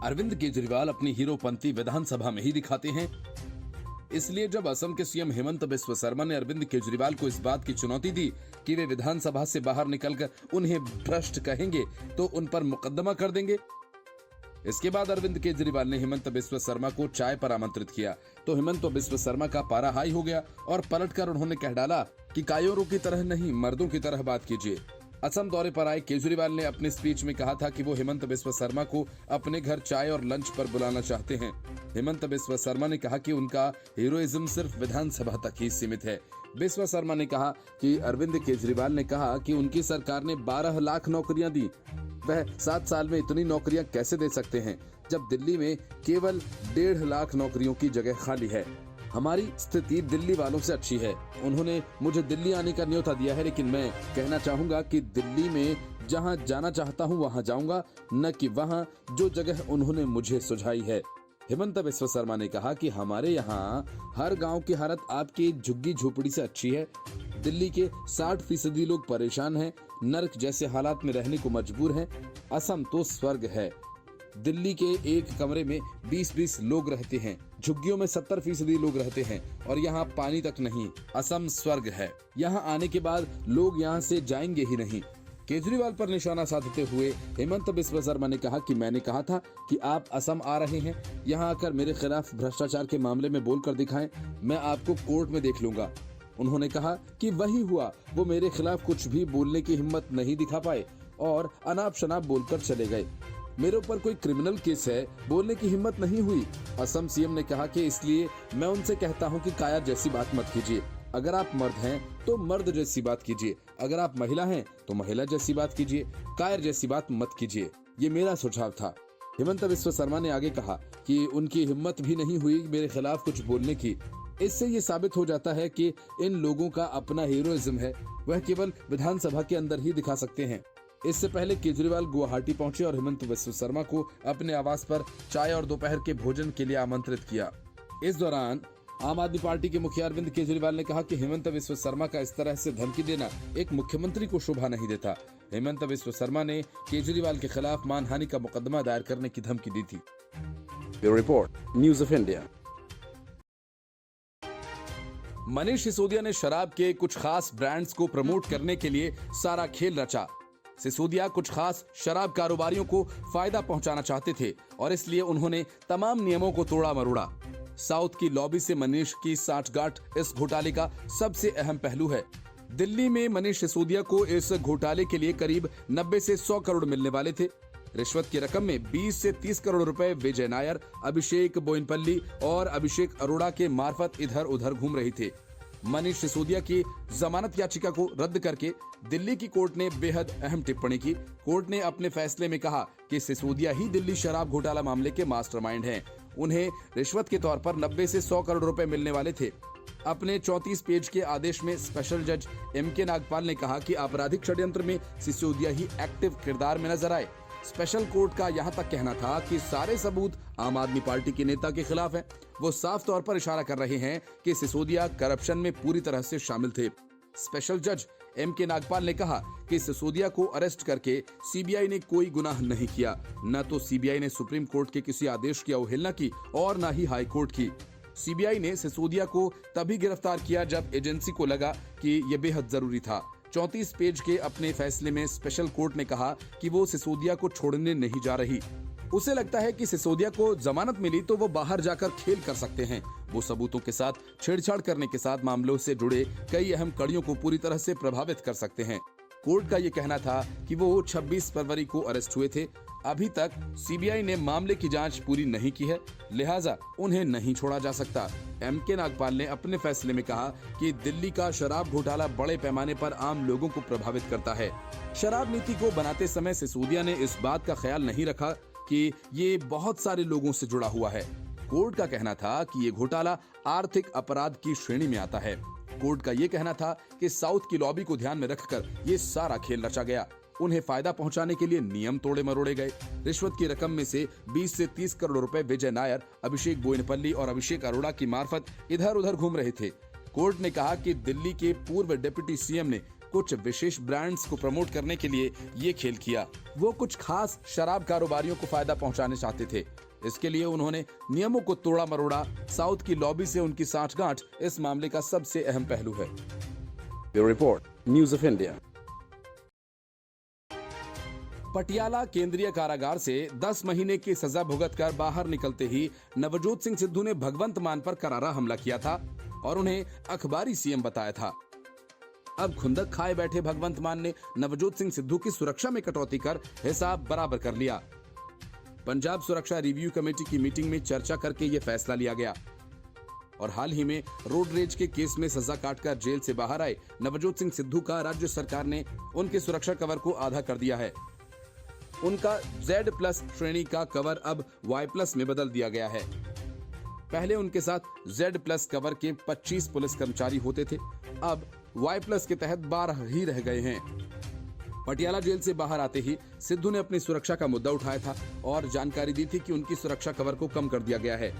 अरविंद केजरीवाल अपनी हीरोपंती विधानसभा में ही दिखाते हैं। इसलिए जब असम के सीएम हेमंत बिस्वा शर्मा ने अरविंद केजरीवाल को इस बात की चुनौती दी कि वे विधानसभा से बाहर निकलकर उन्हें भ्रष्ट कहेंगे तो उन पर मुकदमा कर देंगे। इसके बाद अरविंद केजरीवाल ने हेमंत बिस्वा शर्मा को चाय पर आमंत्रित किया तो हेमंत बिस्वा शर्मा का पारा हाई हो गया और पलटकर उन्होंने कह डाला कि कायोरों की तरह नहीं, मर्दों की तरह बात कीजिए। असम दौरे पर आए केजरीवाल ने अपनी स्पीच में कहा था कि वो हेमंत बिस्वा शर्मा को अपने घर चाय और लंच पर बुलाना चाहते हैं। हेमंत बिस्वा शर्मा ने कहा कि उनका हीरोइज्म सिर्फ विधानसभा तक ही सीमित है। बिस्वा शर्मा ने कहा कि अरविंद केजरीवाल ने कहा कि उनकी सरकार ने 12 लाख नौकरियां दी, वह 7 साल में इतनी नौकरियां कैसे दे सकते हैं जब दिल्ली में केवल 1.5 लाख नौकरियों की जगह खाली है। हमारी स्थिति दिल्ली वालों से अच्छी है। उन्होंने मुझे दिल्ली आने का न्योता दिया है, लेकिन मैं कहना चाहूंगा कि दिल्ली में जहां जाना चाहता हूं वहां जाऊंगा, न कि वहां जो जगह उन्होंने मुझे सुझाई है। हेमंत बिस्वा शर्मा ने कहा कि हमारे यहाँ हर गांव की हालत आपकी झुग्गी झोपड़ी से अच्छी है। दिल्ली के 60% लोग परेशान हैं, नर्क जैसे हालात में रहने को मजबूर हैं। असम तो स्वर्ग है। दिल्ली के एक कमरे में 20-20 लोग रहते हैं, झुग्गियों में 70% लोग रहते हैं और यहाँ पानी तक नहीं। असम स्वर्ग है। यहाँ आने के बाद लोग यहाँ से जाएंगे ही नहीं। केजरीवाल पर निशाना साधते हुए हेमंत बिस्वा शर्मा ने कहा कि मैंने कहा था कि आप असम आ रहे हैं, यहाँ आकर मेरे खिलाफ भ्रष्टाचार के मामले में बोलकर दिखाएं, मैं आपको कोर्ट में देख लूंगा। उन्होंने कहा कि वही हुआ, वो मेरे खिलाफ कुछ भी बोलने की हिम्मत नहीं दिखा पाए और अनाप शनाप बोलकर चले गए। मेरे ऊपर कोई क्रिमिनल केस है, बोलने की हिम्मत नहीं हुई। असम सीएम ने कहा कि इसलिए मैं उनसे कहता हूं कि कायर जैसी बात मत कीजिए। अगर आप मर्द हैं तो मर्द जैसी बात कीजिए, अगर आप महिला हैं तो महिला जैसी बात कीजिए, कायर जैसी बात मत कीजिए। ये मेरा सुझाव था। हेमंत बिस्वा शर्मा ने आगे कहा कि उनकी हिम्मत भी नहीं हुई मेरे खिलाफ कुछ बोलने की। इससे ये साबित हो जाता है कि इन लोगों का अपना हीरोइज्म है, वह केवल विधानसभा के अंदर ही दिखा सकते हैं। इससे पहले केजरीवाल गुवाहाटी पहुंचे और हेमंत बिस्वा शर्मा को अपने आवास पर चाय और दोपहर के भोजन के लिए आमंत्रित किया। इस दौरान आम आदमी पार्टी के मुखिया अरविंद केजरीवाल ने कहा कि हेमंत बिस्वा शर्मा का इस तरह से धमकी देना एक मुख्यमंत्री को शोभा नहीं देता। हेमंत बिस्वा शर्मा ने केजरीवाल के खिलाफ मानहानि का मुकदमा दायर करने की धमकी दी थी। Bureau report, news of India. Manish Sisodia ने शराब के कुछ खास ब्रांड्स को प्रमोट करने के लिए सारा खेल रचा। सिसोदिया कुछ खास शराब कारोबारियों को फायदा पहुंचाना चाहते थे और इसलिए उन्होंने तमाम नियमों को तोड़ा मरोड़ा। साउथ की लॉबी से मनीष की साठगांठ इस घोटाले का सबसे अहम पहलू है। दिल्ली में मनीष सिसोदिया को इस घोटाले के लिए करीब 90 से 100 करोड़ मिलने वाले थे। रिश्वत की रकम में 20 से 30 करोड़ रुपए विजय नायर, अभिषेक बोयनपल्ली और अभिषेक अरोड़ा के मार्फत इधर उधर घूम रही थे। मनीष सिसोदिया की जमानत याचिका को रद्द करके दिल्ली की कोर्ट ने बेहद अहम टिप्पणी की। कोर्ट ने अपने फैसले में कहा कि सिसोदिया ही दिल्ली शराब घोटाला मामले के मास्टरमाइंड हैं। उन्हें रिश्वत के तौर पर 90 से 100 करोड़ रुपए मिलने वाले थे। अपने 34 पेज के आदेश में स्पेशल जज एम.के. नागपाल ने कहा कि आपराधिक षड्यंत्र में सिसोदिया ही एक्टिव किरदार में नजर आए। स्पेशल कोर्ट का यहाँ तक कहना था कि सारे सबूत आम आदमी पार्टी के नेता के खिलाफ हैं। वो साफ तौर पर इशारा कर रहे हैं कि सिसोदिया करप्शन में पूरी तरह से शामिल थे। स्पेशल जज एम.के. नागपाल ने कहा कि सिसोदिया को अरेस्ट करके सीबीआई ने कोई गुनाह नहीं किया। न तो सीबीआई ने सुप्रीम कोर्ट के किसी आदेश की अवहेलना की और न ही हाई कोर्ट की। सीबीआई ने सिसोदिया को तभी गिरफ्तार किया जब एजेंसी को लगा कि यह बेहद जरूरी था। 34 पेज के अपने फैसले में स्पेशल कोर्ट ने कहा कि वो सिसोदिया को छोड़ने नहीं जा रही। उसे लगता है कि सिसोदिया को जमानत मिली तो वो बाहर जाकर खेल कर सकते हैं। वो सबूतों के साथ छेड़छाड़ करने के साथ मामलों से जुड़े कई अहम कड़ियों को पूरी तरह से प्रभावित कर सकते हैं। कोर्ट का ये कहना था कि वो 26 फरवरी को अरेस्ट हुए थे। अभी तक सीबीआई ने मामले की जांच पूरी नहीं की है, लिहाजा उन्हें नहीं छोड़ा जा सकता। एम.के. नागपाल ने अपने फैसले में कहा कि दिल्ली का शराब घोटाला बड़े पैमाने पर आम लोगों को प्रभावित करता है। शराब नीति को बनाते समय सिसोदिया ने इस बात का ख्याल नहीं रखा कि ये बहुत सारे लोगों से जुड़ा हुआ है। कोर्ट का कहना था कि ये घोटाला आर्थिक अपराध की श्रेणी में आता है। कोर्ट का ये कहना था कि साउथ की लॉबी को ध्यान में रखकर ये सारा खेल रचा गया। उन्हें फायदा पहुंचाने के लिए नियम तोड़े मरोड़े गए। रिश्वत की रकम में से 20 से 30 करोड़ रुपए विजय नायर, अभिषेक बोयनपल्ली और अभिषेक अरोड़ा की मार्फत इधर उधर घूम रहे थे। कोर्ट ने कहा कि दिल्ली के पूर्व डिप्टी सीएम ने कुछ विशेष ब्रांड्स को प्रमोट करने के लिए ये खेल किया। वो कुछ खास शराब कारोबारियों को फायदा पहुंचाने चाहते थे। इसके लिए उन्होंने नियमों को तोड़ा मरोड़ा। साउथ की लॉबी से उनकी साठगांठ इस मामले का सबसे अहम पहलू है। Bureau report, news of India. Patiala केंद्रीय कारागार से 10 महीने की सजा भुगतकर बाहर निकलते ही नवजोत सिंह सिद्धू ने भगवंत मान पर करारा हमला किया था और उन्हें अखबारी सीएम बताया था। अब खुंदक खाए बैठे भगवंत मान ने नवजोत सिंह सिद्धू की सुरक्षा में कटौती कर हिसाब बराबर कर लिया। पंजाब सुरक्षा रिव्यू कमेटी की मीटिंग में चर्चा करके यह फैसला लिया गया और हाल ही में रोड रेज के केस में सजा काटकर जेल से बाहर आए नवजोत सिंह सिद्धू का राज्य सरकार ने उनके सुरक्षा कवर को आधा कर दिया है। उनका Z+ श्रेणी का कवर अब Y+ में बदल दिया गया है। पहले उनके साथ Z+ कवर के 25 पुलिस कर्मचारी होते थे, अब Y+ के तहत 12 ही रह गए हैं। पटियाला जेल से बाहर आते ही सिद्धू ने अपनी सुरक्षा का मुद्दा उठाया था और जानकारी दी थी कि उनकी सुरक्षा कवर को कम कर दिया गया है।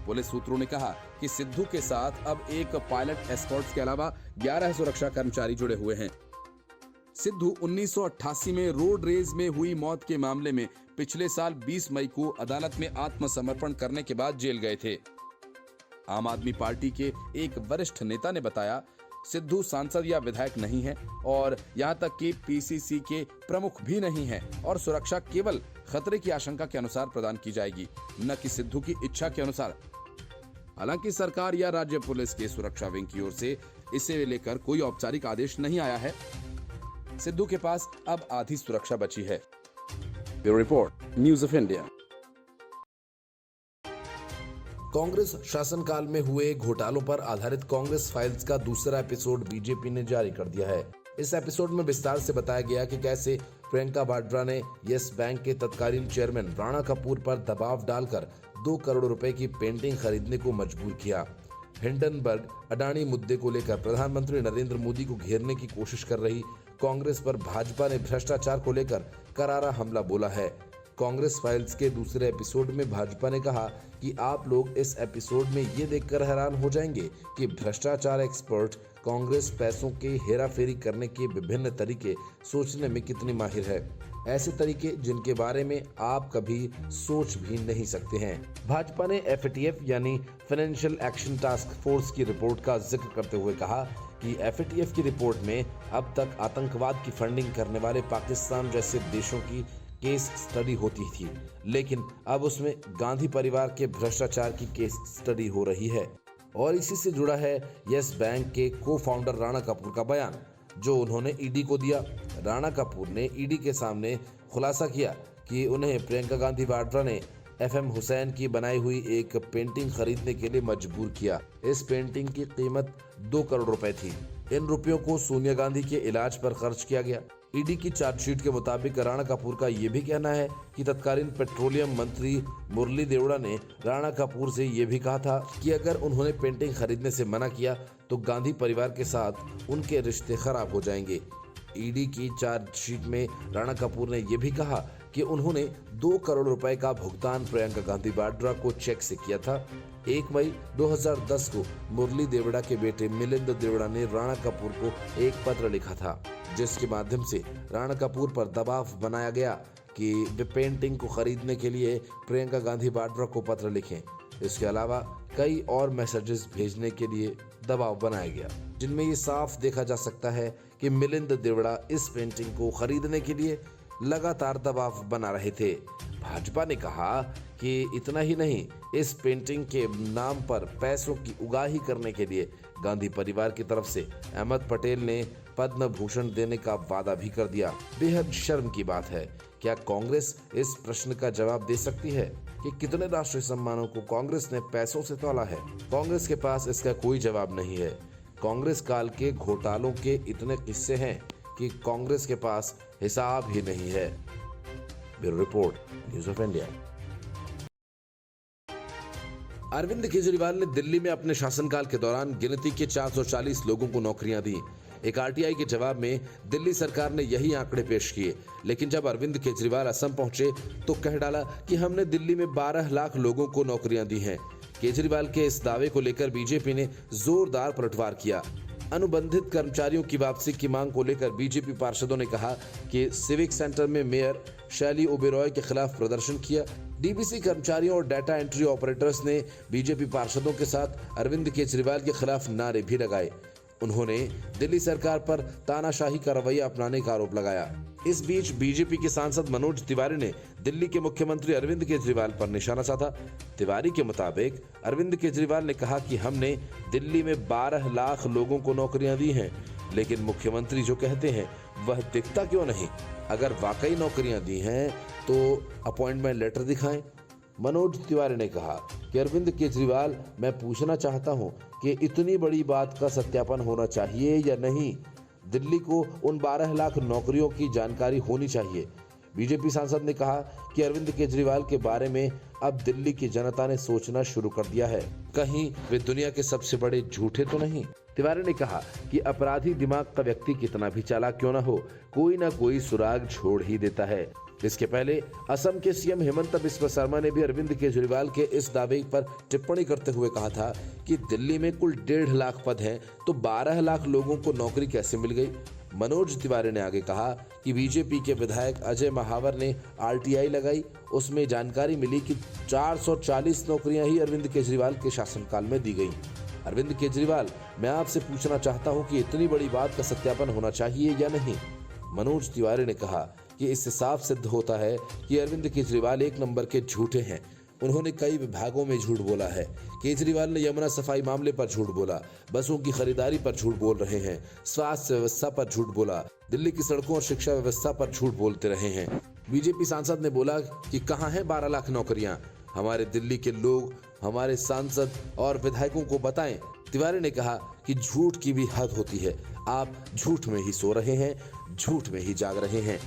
पुलिस सूत्रों ने कहा कि सिद्धू के साथ अब एक पायलट एस्कॉर्ट्स के अलावा 11 सुरक्षा कर्मचारी जुड़े हुए हैं। सिद्धू 1988 में रोड रेज में हुई मौत के मामले में पिछले साल 20 मई को अदालत में आत्मसमर्पण करने के बाद जेल गए थे। आम आदमी पार्टी के एक वरिष्ठ नेता ने बताया, सिद्धू सांसद या विधायक नहीं है और यहां तक कि पीसीसी के प्रमुख भी नहीं है और सुरक्षा केवल खतरे की आशंका के अनुसार प्रदान की जाएगी, न कि सिद्धू की इच्छा के अनुसार। हालांकि सरकार या राज्य पुलिस के सुरक्षा विंग की ओर से इसे लेकर कोई औपचारिक आदेश नहीं आया है। सिद्धू के पास अब आधी सुरक्षा बची है। Bureau report, news of India. Congress शासनकाल में हुए घोटालों पर आधारित कांग्रेस फाइल्स का दूसरा एपिसोड बीजेपी ने जारी कर दिया है। इस एपिसोड में विस्तार से बताया गया कि कैसे प्रियंका वाड्रा ने यस बैंक के तत्कालीन चेयरमैन राणा कपूर पर दबाव डालकर 2 करोड़ रुपए की पेंटिंग खरीदने को मजबूर किया। हिंडनबर्ग अडानी मुद्दे को लेकर प्रधानमंत्री नरेंद्र मोदी को घेरने की कोशिश कर रही कांग्रेस पर भाजपा ने भ्रष्टाचार को लेकर करारा हमला बोला है। कांग्रेस फाइल्स के दूसरे एपिसोड में भाजपा ने कहा कि आप लोग इस एपिसोड में ये देखकर हैरान हो जाएंगे कि भ्रष्टाचार एक्सपर्ट कांग्रेस पैसों के हेराफेरी करने के विभिन्न तरीके सोचने में कितनी माहिर है, ऐसे तरीके जिनके बारे में आप कभी सोच भी नहीं सकते हैं। भाजपा ने FATF यानी फाइनेंशियल एक्शन टास्क फोर्स की रिपोर्ट का जिक्र करते हुए कहा कि FATF की रिपोर्ट में अब तक आतंकवाद की फंडिंग करने वाले पाकिस्तान जैसे देशों की केस स्टडी होती थी, लेकिन अब उसमें गांधी परिवार के भ्रष्टाचार की केस स्टडी हो रही है। और इसी से जुड़ा है यस बैंक के को-फाउंडर राणा कपूर का बयान जो उन्होंने ईडी को दिया। राणा कपूर ने ईडी के सामने खुलासा किया कि उन्हें प्रियंका गांधी वाड्रा ने FM हुसैन की बनाई हुई एक पेंटिंग खरीदने के लिए मजबूर किया। इस पेंटिंग की कीमत 2 करोड़ रुपए थी। इन रुपयों को सोनिया गांधी के इलाज पर खर्च किया गया। ईडी की चार्जशीट के मुताबिक राणा कपूर का ये भी कहना है कि तत्कालीन पेट्रोलियम मंत्री मुरली देवड़ा ने राणा कपूर से ये भी कहा था कि अगर उन्होंने पेंटिंग खरीदने से मना किया तो गांधी परिवार के साथ उनके रिश्ते खराब हो जाएंगे। ईडी की चार्जशीट में राणा कपूर ने यह भी कहा कि उन्होंने 2 करोड़ रुपए का भुगतान प्रियंका गांधी वाड्रा को चेक से किया था। 1 मई 2010 को मुरली देवड़ा के बेटे मिलिंद देवड़ा ने राणा कपूर को एक पत्र लिखा था जिसके माध्यम से राणा कपूर पर दबाव बनाया गया कि वे पेंटिंग को खरीदने के लिए प्रियंका गांधी वाड्रा को पत्र लिखें। इसके अलावा कई और मैसेजेस भेजने के लिए दबाव बनाया गया जिनमें ये साफ देखा जा सकता है कि मिलिंद देवड़ा इस पेंटिंग को खरीदने के लिए लगातार दबाव बना रहे थे। भाजपा ने कहा कि इतना ही नहीं, इस पेंटिंग के नाम पर पैसों की उगाही करने के लिए गांधी परिवार की तरफ से अहमद पटेल ने पद्म भूषण देने का वादा भी कर दिया। बेहद शर्म की बात है। क्या कांग्रेस इस प्रश्न का जवाब दे सकती है कि कितने राष्ट्रीय सम्मानों को कांग्रेस ने पैसों से तौला है? कांग्रेस के पास इसका कोई जवाब नहीं है। कांग्रेस काल के घोटालों के इतने किस्से हैं कि कांग्रेस के पास हिसाब ही नहीं है। Bureau report, news of India. Arvind Kejriwal ने दिल्ली में अपने शासनकाल के दौरान गिनती के 440 लोगों को नौकरियां दी। एक RTI के जवाब में दिल्ली सरकार ने यही आंकड़े पेश किए, लेकिन जब अरविंद केजरीवाल असम पहुंचे तो कह डाला कि हमने दिल्ली में 12 लाख लोगों को नौकरियां दी हैं। केजरीवाल के इस दावे को लेकर बीजेपी ने जोरदार पलटवार किया। अनुबंधित कर्मचारियों की वापसी की मांग को लेकर बीजेपी पार्षदों ने कहा कि सिविक सेंटर में मेयर शैली ओबेरॉय के खिलाफ प्रदर्शन किया। डीबीसी कर्मचारियों और डाटा एंट्री ऑपरेटर्स ने बीजेपी पार्षदों के साथ अरविंद केजरीवाल के खिलाफ नारे भी लगाए। उन्होंने दिल्ली सरकार पर तानाशाही का रवैया अपनाने का आरोप लगाया। इस बीच बीजेपी के सांसद मनोज तिवारी ने दिल्ली के मुख्यमंत्री अरविंद केजरीवाल पर निशाना साधा। तिवारी के मुताबिक अरविंद केजरीवाल ने कहा कि हमने दिल्ली में 12 लाख लोगों को नौकरियां दी हैं, लेकिन मुख्यमंत्री जो कहते हैं वह दिखता क्यों नहीं? अगर वाकई नौकरियां दी हैं तो अपॉइंटमेंट लेटर दिखाएं। मनोज तिवारी ने कहा कि अरविंद केजरीवाल, मैं पूछना चाहता हूं कि इतनी बड़ी बात का सत्यापन होना चाहिए या नहीं? दिल्ली को उन 12 लाख नौकरियों की जानकारी होनी चाहिए। बीजेपी सांसद ने कहा कि अरविंद केजरीवाल के बारे में अब दिल्ली की जनता ने सोचना शुरू कर दिया है, कहीं वे दुनिया के सबसे बड़े झूठे तो नहीं। तिवारी ने कहा कि अपराधी दिमाग का व्यक्ति कितना भी चालाक क्यों न हो, कोई ना कोई सुराग छोड़ ही देता है। इसके पहले असम के सीएम हेमंत बिस्वा शर्मा ने भी अरविंद केजरीवाल के इस दावे पर टिप्पणी करते हुए कहा था कि दिल्ली में कुल 1.5 लाख पद हैं, तो 12 लाख लोगों को नौकरी कैसे मिल गई? मनोज तिवारी ने आगे कहा कि बीजेपी के विधायक अजय महावर ने आरटीआई लगाई, उसमें जानकारी मिली कि 440 नौकरियां ही अरविंद केजरीवाल के शासनकाल में दी गई। अरविंद केजरीवाल, मैं आपसे पूछना चाहता हूं कि इतनी बड़ी बात का सत्यापन होना चाहिए या नहीं? मनोज तिवारी ने कहा कि इससे साफ सिद्ध होता है कि अरविंद केजरीवाल एक नंबर के झूठे हैं। उन्होंने कई विभागों में झूठ बोला है। केजरीवाल ने यमुना सफाई मामले पर झूठ बोला, बसों की खरीदारी पर झूठ बोल रहे हैं, स्वास्थ्य व्यवस्था पर झूठ बोला, दिल्ली की सड़कों और शिक्षा व्यवस्था पर झूठ बोलते रहे हैं। बीजेपी सांसद ने बोला कि कहां है 12 लाख नौकरियां? हमारे दिल्ली के लोग, हमारे सांसद और विधायकों को बताएं। तिवारी ने कहा कि झूठ की भी हद होती है। आप झूठ में ही सो रहे हैं, झूठ में ही जाग रहे हैं।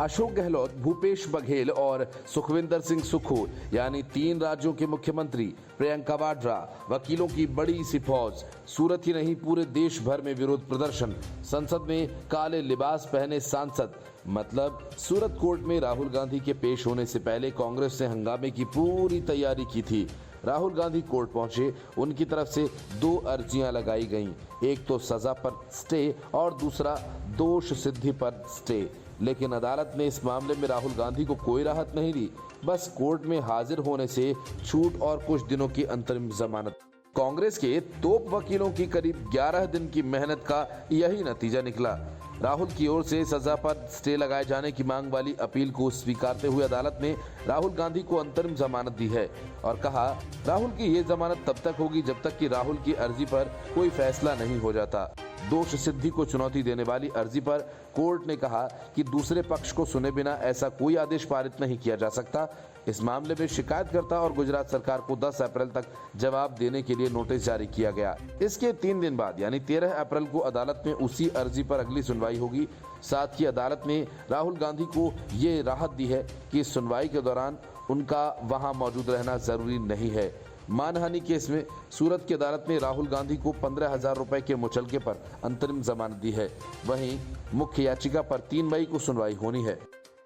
अशोक गहलोत, भूपेश बघेल और सुखविंदर सिंह सुक्खू यानी 3 राज्यों के मुख्यमंत्री, प्रियंका वाड्रा, वकीलों की बड़ी सी फौज, सूरत ही नहीं पूरे देश भर में विरोध प्रदर्शन, संसद में काले लिबास पहने सांसद। मतलब सूरत कोर्ट में राहुल गांधी के पेश होने से पहले कांग्रेस ने हंगामे की पूरी तैयारी की थी। राहुल गांधी कोर्ट पहुंचे, उनकी तरफ से 2 अर्जियां लगाई गईं, एक तो सजा पर स्टे और दूसरा दोष सिद्धि पर स्टे। लेकिन अदालत ने इस मामले में राहुल गांधी को कोई राहत नहीं दी, बस कोर्ट में हाजिर होने से छूट और कुछ दिनों की अंतरिम जमानत। कांग्रेस के तोप वकीलों की करीब 11 दिन की मेहनत का यही नतीजा निकला। राहुल की ओर से सजा पर स्टे लगाए जाने की मांग वाली अपील को स्वीकारते हुए अदालत ने राहुल गांधी को अंतरिम जमानत दी है और कहा राहुल की ये जमानत तब तक होगी जब तक कि राहुल की अर्जी पर कोई फैसला नहीं हो जाता। दोष सिद्धि को चुनौती देने वाली अर्जी पर कोर्ट ने कहा कि दूसरे पक्ष को सुने बिना ऐसा कोई आदेश पारित नहीं किया जा सकता। इस मामले में शिकायतकर्ता और गुजरात सरकार को 10 अप्रैल तक जवाब देने के लिए नोटिस जारी किया गया। इसके 3 दिन बाद यानी 13 अप्रैल को अदालत में उसी अर्जी पर अगली सुनवाई होगी। साथ ही अदालत ने राहुल गांधी को ये राहत दी है कि इस सुनवाई के दौरान उनका वहां मौजूद रहना जरूरी नहीं है। मानहानि केस में सूरत की अदालत ने राहुल गांधी को 15,000 रुपए के मुचलके पर अंतरिम जमानत दी है। वहीं मुख्य याचिका पर 3 मई को सुनवाई होनी है।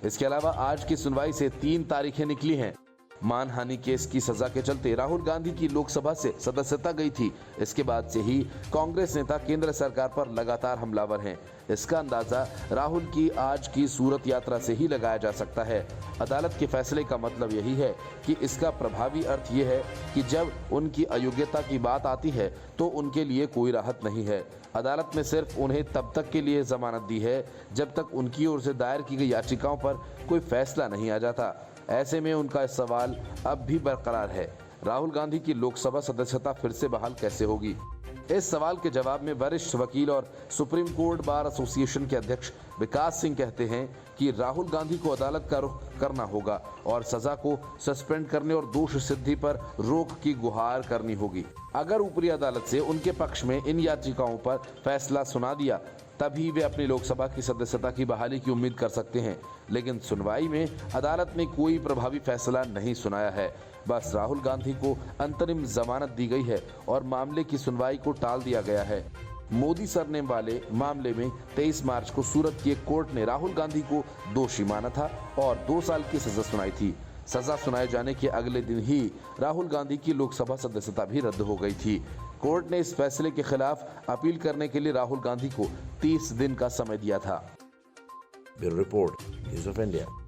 इसके अलावा आज की सुनवाई से 3 तारीखें निकली हैं। मानहानि केस की सजा के चलते राहुल गांधी की लोकसभा से सदस्यता गई थी। इसके बाद से ही कांग्रेस नेता केंद्र सरकार पर लगातार हमलावर हैं। इसका अंदाजा राहुल की आज की सूरत यात्रा से ही लगाया जा सकता है। अदालत के फैसले का मतलब यही है कि इसका प्रभावी अर्थ ये है कि जब उनकी अयोग्यता की बात आती है तो उनके लिए कोई राहत नहीं है। अदालत ने सिर्फ उन्हें तब तक के लिए जमानत दी है जब तक उनकी ओर से दायर की गई याचिकाओं पर कोई फैसला नहीं आ जाता। ऐसे में उनका सवाल अब भी बरकरार है, राहुल गांधी की लोकसभा सदस्यता फिर से बहाल कैसे होगी? इस सवाल के जवाब में वरिष्ठ वकील और सुप्रीम कोर्ट बार एसोसिएशन के अध्यक्ष विकास सिंह कहते हैं कि राहुल गांधी को अदालत का रुख करना होगा और सजा को सस्पेंड करने और दोष सिद्धि पर रोक की गुहार करनी होगी। अगर ऊपरी अदालत से उनके पक्ष में इन याचिकाओं पर फैसला सुना दिया तभी वे अपनी लोकसभा की सदस्यता की बहाली की उम्मीद कर सकते हैं। लेकिन सुनवाई में अदालत ने कोई प्रभावी फैसला नहीं सुनाया है। बस राहुल गांधी को अंतरिम जमानत दी गई है और मामले की सुनवाई को टाल दिया गया है। मोदी सरनेम वाले मामले में 23 मार्च को सूरत की एक कोर्ट ने राहुल गांधी को दोषी माना था और 2 साल की सजा सुनाई थी। सजा सुनाए जाने के अगले दिन ही राहुल गांधी की लोकसभा सदस्यता भी रद्द हो गई थी। कोर्ट ने इस फैसले के खिलाफ अपील करने के लिए राहुल गांधी को 30 दिन का समय दिया था। Bureau report, news of India.